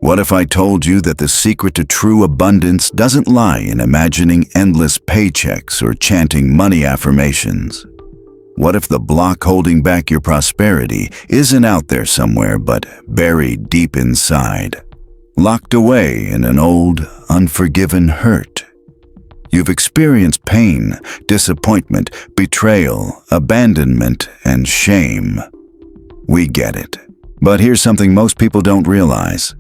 What if I told you that the secret to true abundance doesn't lie in imagining endless paychecks or chanting money affirmations? What if the block holding back your prosperity isn't out there somewhere but buried deep inside, locked away in an old, unforgiven hurt? You've experienced pain, disappointment, betrayal, abandonment, and shame. We get it. But here's something most people don't realize.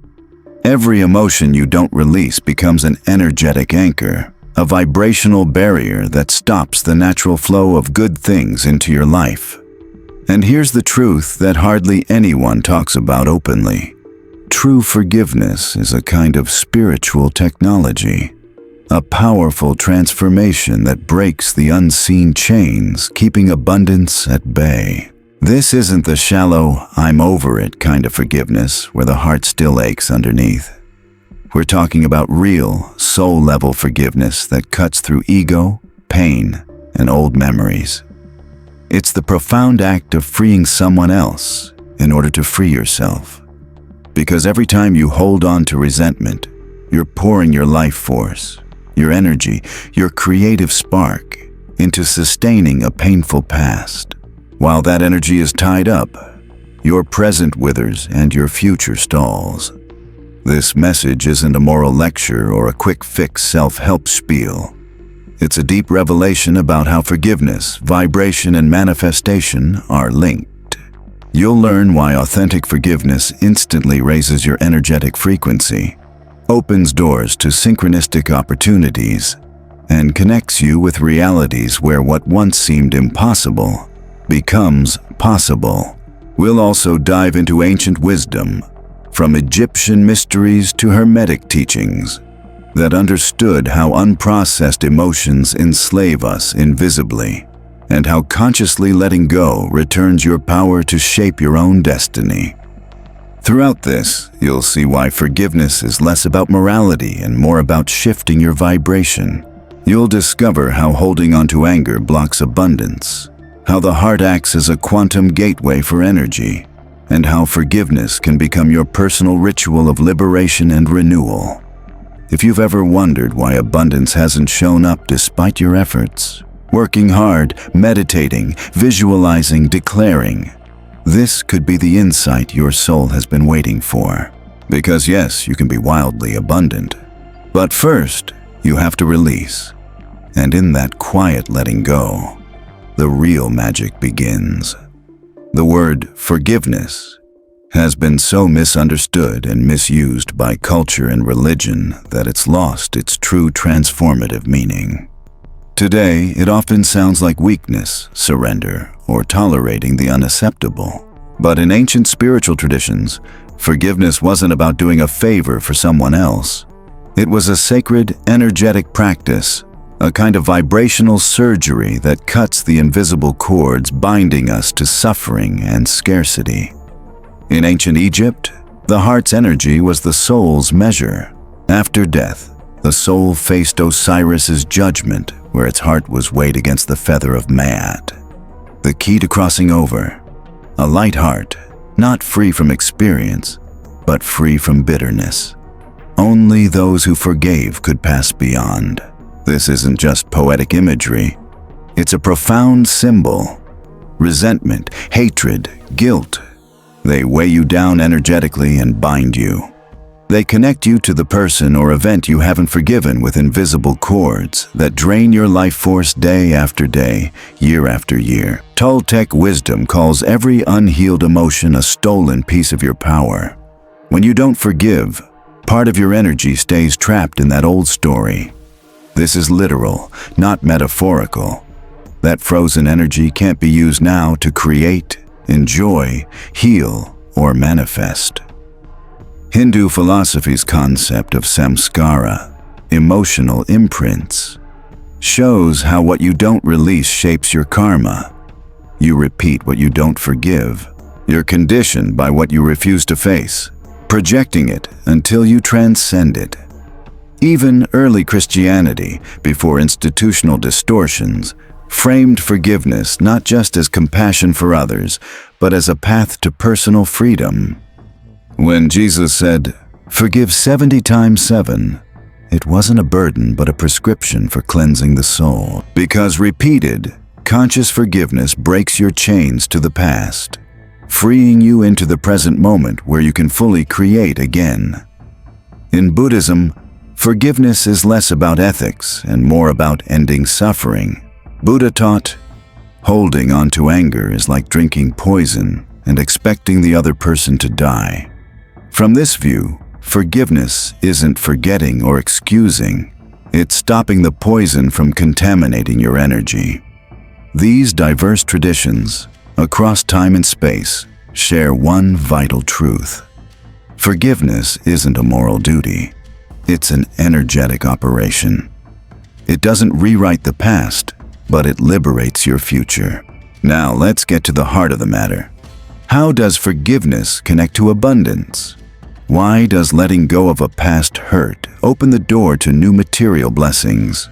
Every emotion you don't release becomes an energetic anchor, a vibrational barrier that stops the natural flow of good things into your life. And here's the truth that hardly anyone talks about openly. True forgiveness is a kind of spiritual technology, a powerful transformation that breaks the unseen chains, keeping abundance at bay. This isn't the shallow, I'm over it kind of forgiveness where the heart still aches underneath. We're talking about real, soul-level forgiveness that cuts through ego, pain, and old memories. It's the profound act of freeing someone else in order to free yourself. Because every time you hold on to resentment, you're pouring your life force, your energy, your creative spark into sustaining a painful past. While that energy is tied up, your present withers and your future stalls. This message isn't a moral lecture or a quick-fix self-help spiel. It's a deep revelation about how forgiveness, vibration, and manifestation are linked. You'll learn why authentic forgiveness instantly raises your energetic frequency, opens doors to synchronistic opportunities, and connects you with realities where what once seemed impossible becomes possible. We'll also dive into ancient wisdom, from Egyptian mysteries to Hermetic teachings, that understood how unprocessed emotions enslave us invisibly, and how consciously letting go returns your power to shape your own destiny. Throughout this, you'll see why forgiveness is less about morality and more about shifting your vibration. You'll discover how holding onto anger blocks abundance, how the heart acts as a quantum gateway for energy, and how forgiveness can become your personal ritual of liberation and renewal. If you've ever wondered why abundance hasn't shown up despite your efforts, working hard, meditating, visualizing, declaring, this could be the insight your soul has been waiting for. Because yes, you can be wildly abundant, but first, you have to release. And in that quiet letting go, the real magic begins. The word forgiveness has been so misunderstood and misused by culture and religion that it's lost its true transformative meaning. Today, it often sounds like weakness, surrender, or tolerating the unacceptable. But in ancient spiritual traditions, forgiveness wasn't about doing a favor for someone else. It was a sacred, energetic practice, a kind of vibrational surgery that cuts the invisible cords binding us to suffering and scarcity. In ancient Egypt, the heart's energy was the soul's measure. After death, the soul faced Osiris's judgment, where its heart was weighed against the feather of Maat. The key to crossing over: a light heart, not free from experience, but free from bitterness. Only those who forgave could pass beyond. This isn't just poetic imagery. It's a profound symbol. Resentment, hatred, guilt. They weigh you down energetically and bind you. They connect you to the person or event you haven't forgiven with invisible cords that drain your life force day after day, year after year. Toltec wisdom calls every unhealed emotion a stolen piece of your power. When you don't forgive, part of your energy stays trapped in that old story. This is literal, not metaphorical. That frozen energy can't be used now to create, enjoy, heal, or manifest. Hindu philosophy's concept of samskara, emotional imprints, shows how what you don't release shapes your karma. You repeat what you don't forgive. You're conditioned by what you refuse to face, projecting it until you transcend it. Even early Christianity, before institutional distortions, framed forgiveness not just as compassion for others, but as a path to personal freedom. When Jesus said, Forgive 70 times 7. It wasn't a burden, but a prescription for cleansing the soul. Because repeated, conscious forgiveness breaks your chains to the past, freeing you into the present moment where you can fully create again. In Buddhism, forgiveness is less about ethics and more about ending suffering. Buddha taught, holding on to anger is like drinking poison and expecting the other person to die. From this view, forgiveness isn't forgetting or excusing. It's stopping the poison from contaminating your energy. These diverse traditions, across time and space, share one vital truth. Forgiveness isn't a moral duty. It's an energetic operation. It doesn't rewrite the past, but it liberates your future. Now let's get to the heart of the matter. How does forgiveness connect to abundance? Why does letting go of a past hurt open the door to new material blessings?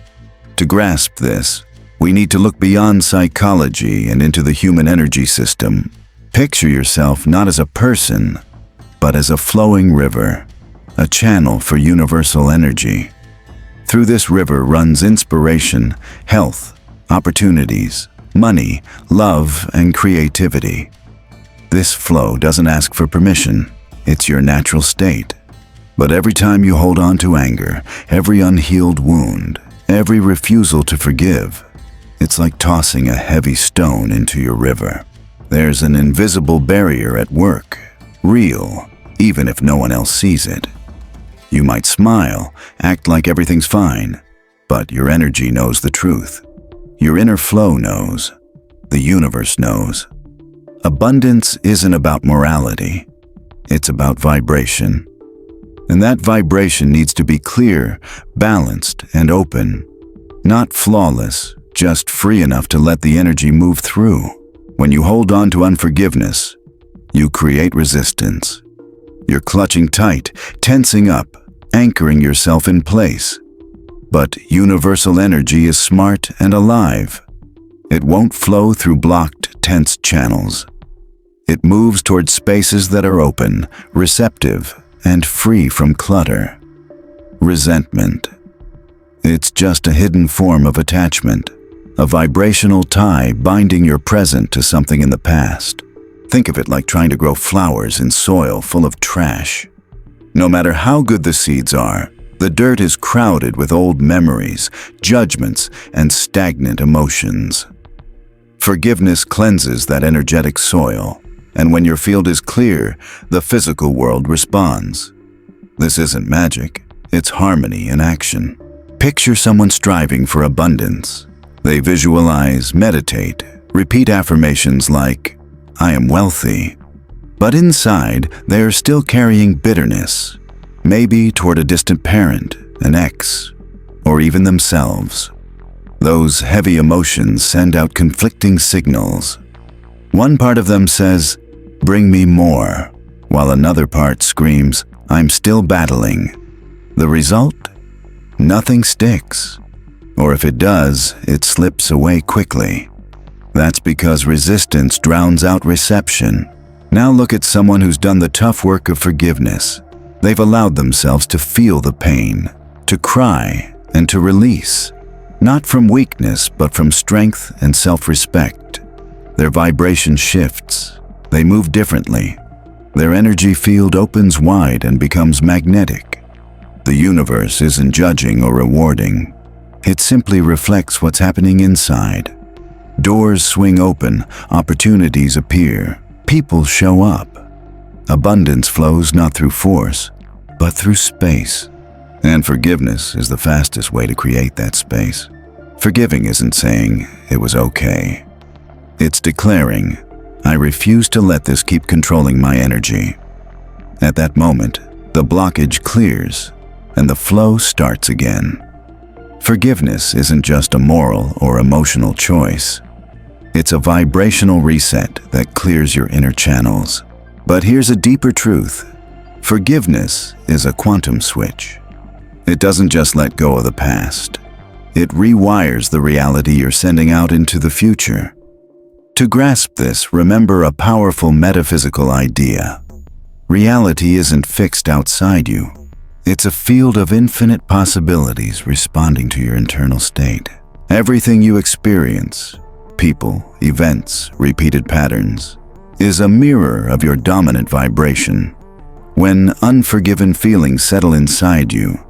To grasp this, we need to look beyond psychology and into the human energy system. Picture yourself not as a person, but as a flowing river, a channel for universal energy. Through this river runs inspiration, health, opportunities, money, love, and creativity. This flow doesn't ask for permission. It's your natural state. But every time you hold on to anger, every unhealed wound, every refusal to forgive, it's like tossing a heavy stone into your river. There's an invisible barrier at work, real, even if no one else sees it. You might smile, act like everything's fine, but your energy knows the truth. Your inner flow knows. The universe knows. Abundance isn't about morality. It's about vibration. And that vibration needs to be clear, balanced, and open. Not flawless, just free enough to let the energy move through. When you hold on to unforgiveness, you create resistance. You're clutching tight, tensing up, anchoring yourself in place. But universal energy is smart and alive. It won't flow through blocked, tense channels. It moves towards spaces that are open, receptive, and free from clutter. Resentment. It's just a hidden form of attachment, a vibrational tie binding your present to something in the past. Think of it like trying to grow flowers in soil full of trash. No matter how good the seeds are, the dirt is crowded with old memories, judgments, and stagnant emotions. Forgiveness cleanses that energetic soil. And when your field is clear, the physical world responds. This isn't magic, it's harmony in action. Picture someone striving for abundance. They visualize, meditate, repeat affirmations like, "I am wealthy." But inside, they are still carrying bitterness, maybe toward a distant parent, an ex, or even themselves. Those heavy emotions send out conflicting signals. One part of them says, "Bring me more," while another part screams, "I'm still battling." The result? Nothing sticks. Or if it does, it slips away quickly. That's because resistance drowns out reception. Now look at someone who's done the tough work of forgiveness. They've allowed themselves to feel the pain, to cry, and to release. Not from weakness, but from strength and self-respect. Their vibration shifts. They move differently. Their energy field opens wide and becomes magnetic. The universe isn't judging or rewarding. It simply reflects what's happening inside. Doors swing open, opportunities appear, people show up. Abundance flows not through force, but through space. And forgiveness is the fastest way to create that space. Forgiving isn't saying, "It was okay." It's declaring, "I refuse to let this keep controlling my energy." At that moment, the blockage clears and the flow starts again. Forgiveness isn't just a moral or emotional choice. It's a vibrational reset that clears your inner channels. But here's a deeper truth. Forgiveness is a quantum switch. It doesn't just let go of the past. It rewires the reality you're sending out into the future. To grasp this, remember a powerful metaphysical idea. Reality isn't fixed outside you. It's a field of infinite possibilities responding to your internal state. Everything you experience, people, events, repeated patterns, is a mirror of your dominant vibration. When unforgiven feelings settle inside you,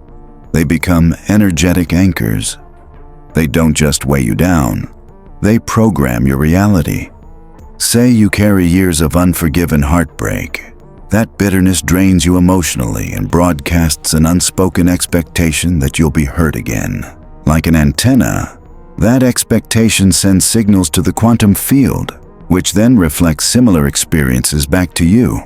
they become energetic anchors. They don't just weigh you down, they program your reality. Say you carry years of unforgiven heartbreak. That bitterness drains you emotionally and broadcasts an unspoken expectation that you'll be hurt again. Like an antenna, that expectation sends signals to the quantum field, which then reflects similar experiences back to you.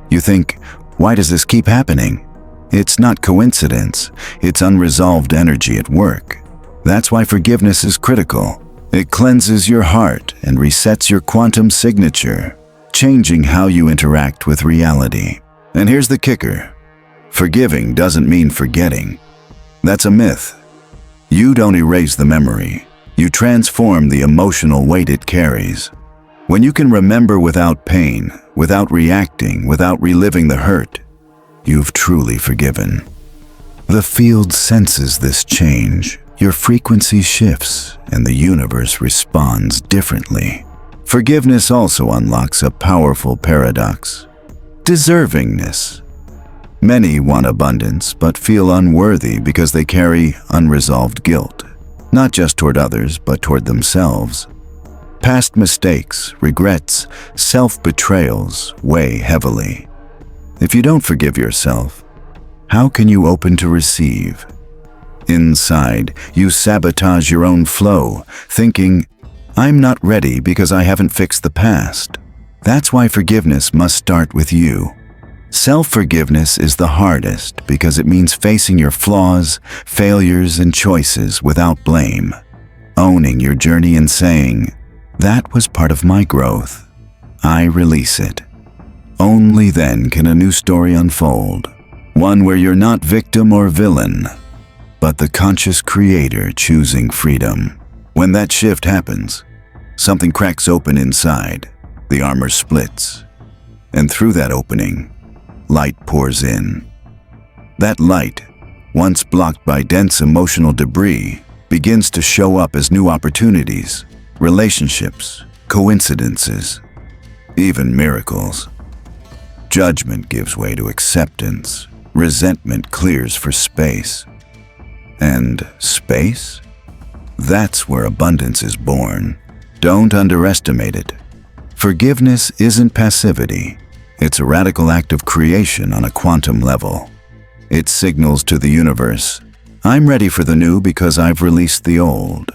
You think, why does this keep happening? It's not coincidence, it's unresolved energy at work. That's why forgiveness is critical. It cleanses your heart and resets your quantum signature, changing how you interact with reality. And here's the kicker. Forgiving doesn't mean forgetting. That's a myth. You don't erase the memory. You transform the emotional weight it carries. When you can remember without pain, without reacting, without reliving the hurt, you've truly forgiven. The field senses this change. Your frequency shifts, and the universe responds differently. Forgiveness also unlocks a powerful paradox: deservingness. Many want abundance, but feel unworthy because they carry unresolved guilt, not just toward others, but toward themselves. Past mistakes, regrets, self-betrayals weigh heavily. If you don't forgive yourself, how can you open to receive? Inside, you sabotage your own flow, thinking, I'm not ready because I haven't fixed the past. That's why forgiveness must start with you. Self-forgiveness is the hardest because it means facing your flaws, failures, and choices without blame. Owning your journey and saying, that was part of my growth. I release it. Only then can a new story unfold. One where you're not victim or villain, but the conscious creator choosing freedom. When that shift happens, something cracks open inside, the armor splits, and through that opening, light pours in. That light, once blocked by dense emotional debris, begins to show up as new opportunities, relationships, coincidences, even miracles. Judgment gives way to acceptance, resentment clears for space. And space? That's where abundance is born. Don't underestimate it. Forgiveness isn't passivity. It's a radical act of creation on a quantum level. It signals to the universe, I'm ready for the new because I've released the old.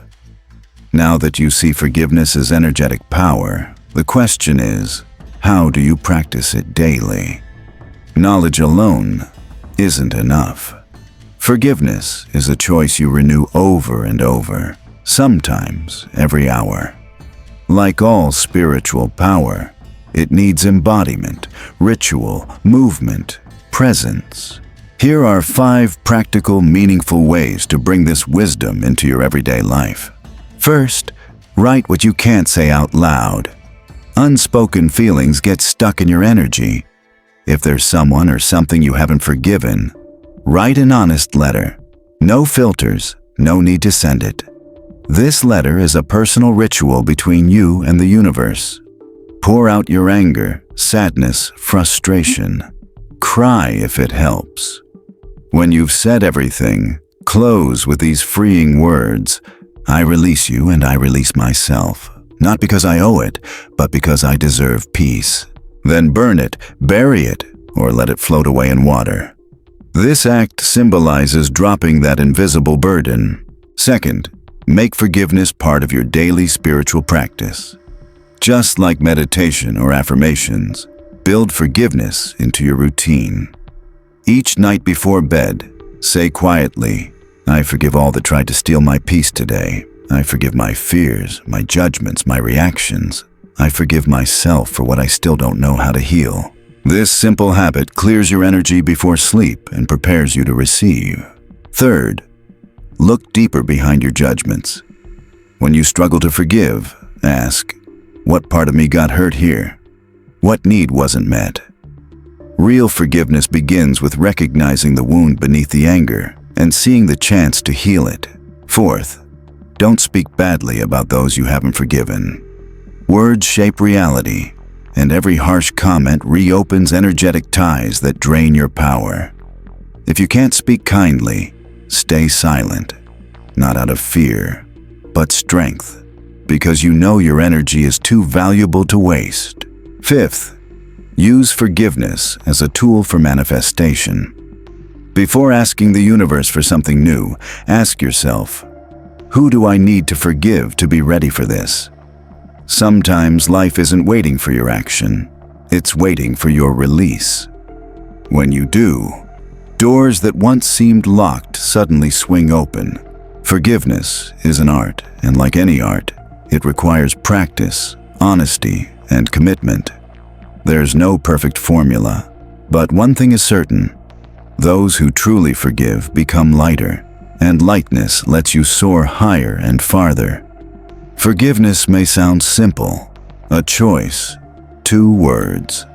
Now that you see forgiveness as energetic power, the question is, how do you practice it daily? Knowledge alone isn't enough. Forgiveness is a choice you renew over and over, sometimes every hour. Like all spiritual power, it needs embodiment, ritual, movement, presence. Here are 5 practical, meaningful ways to bring this wisdom into your everyday life. First, write what you can't say out loud. Unspoken feelings get stuck in your energy. If there's someone or something you haven't forgiven, write an honest letter. No filters, no need to send it. This letter is a personal ritual between you and the universe. Pour out your anger, sadness, frustration. Cry if it helps. When you've said everything, close with these freeing words: I release you and I release myself. Not because I owe it, but because I deserve peace. Then burn it, bury it, or let it float away in water. This act symbolizes dropping that invisible burden. Second, make forgiveness part of your daily spiritual practice. Just like meditation or affirmations, build forgiveness into your routine. Each night before bed, say quietly, I forgive all that tried to steal my peace today. I forgive my fears, my judgments, my reactions. I forgive myself for what I still don't know how to heal. This simple habit clears your energy before sleep and prepares you to receive. Third, look deeper behind your judgments. When you struggle to forgive, ask, what part of me got hurt here? What need wasn't met? Real forgiveness begins with recognizing the wound beneath the anger and seeing the chance to heal it. Fourth, don't speak badly about those you haven't forgiven. Words shape reality, and every harsh comment reopens energetic ties that drain your power. If you can't speak kindly, stay silent, not out of fear, but strength, because you know your energy is too valuable to waste. Fifth, use forgiveness as a tool for manifestation. Before asking the universe for something new, ask yourself, who do I need to forgive to be ready for this? Sometimes life isn't waiting for your action, it's waiting for your release. When you do, doors that once seemed locked suddenly swing open. Forgiveness is an art, and like any art, it requires practice, honesty, and commitment. There's no perfect formula, but one thing is certain: those who truly forgive become lighter, and lightness lets you soar higher and farther. Forgiveness may sound simple, a choice, 2 words,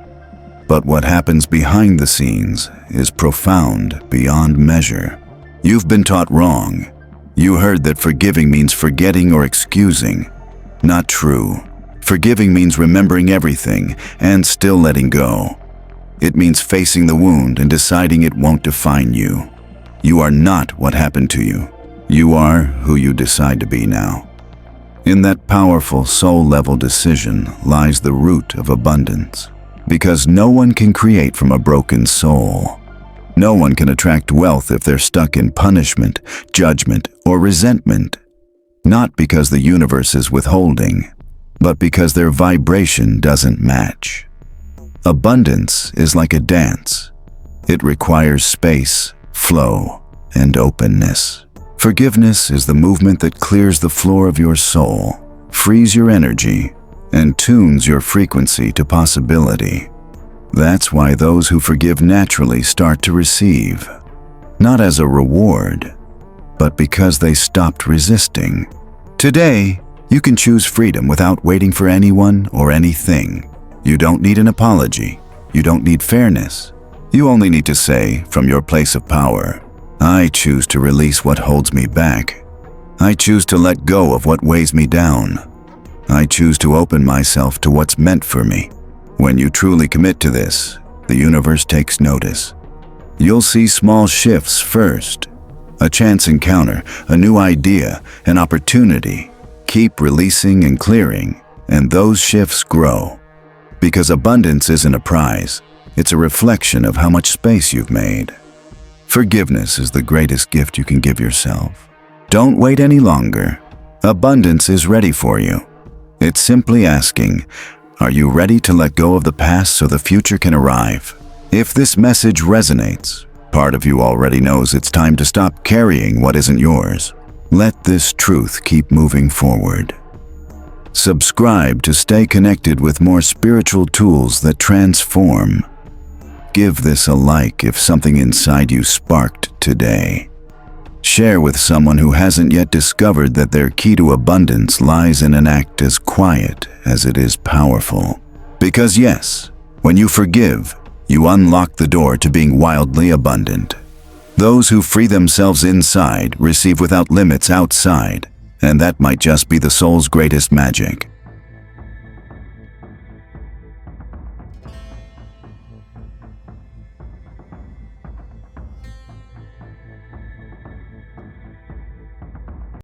but what happens behind the scenes is profound beyond measure. You've been taught wrong. You heard that forgiving means forgetting or excusing. Not true. Forgiving means remembering everything and still letting go. It means facing the wound and deciding it won't define you. You are not what happened to you. You are who you decide to be now. In that powerful soul-level decision lies the root of abundance. Because no one can create from a broken soul. No one can attract wealth if they're stuck in punishment, judgment, or resentment. Not because the universe is withholding, but because their vibration doesn't match. Abundance is like a dance. It requires space, flow, and openness. Forgiveness is the movement that clears the floor of your soul, frees your energy, and tunes your frequency to possibility. That's why those who forgive naturally start to receive, not as a reward, but because they stopped resisting. Today, you can choose freedom without waiting for anyone or anything. You don't need an apology. You don't need fairness. You only need to say, from your place of power, I choose to release what holds me back. I choose to let go of what weighs me down. I choose to open myself to what's meant for me. When you truly commit to this, the universe takes notice. You'll see small shifts first. A chance encounter, a new idea, an opportunity. Keep releasing and clearing, and those shifts grow. Because abundance isn't a prize, it's a reflection of how much space you've made. Forgiveness is the greatest gift you can give yourself. Don't wait any longer. Abundance is ready for you. It's simply asking, are you ready to let go of the past so the future can arrive? If this message resonates, part of you already knows it's time to stop carrying what isn't yours. Let this truth keep moving forward. Subscribe to stay connected with more spiritual tools that transform. Give this a like if something inside you sparked today. Share with someone who hasn't yet discovered that their key to abundance lies in an act as quiet as it is powerful. Because yes, when you forgive, you unlock the door to being wildly abundant. Those who free themselves inside receive without limits outside, and that might just be the soul's greatest magic.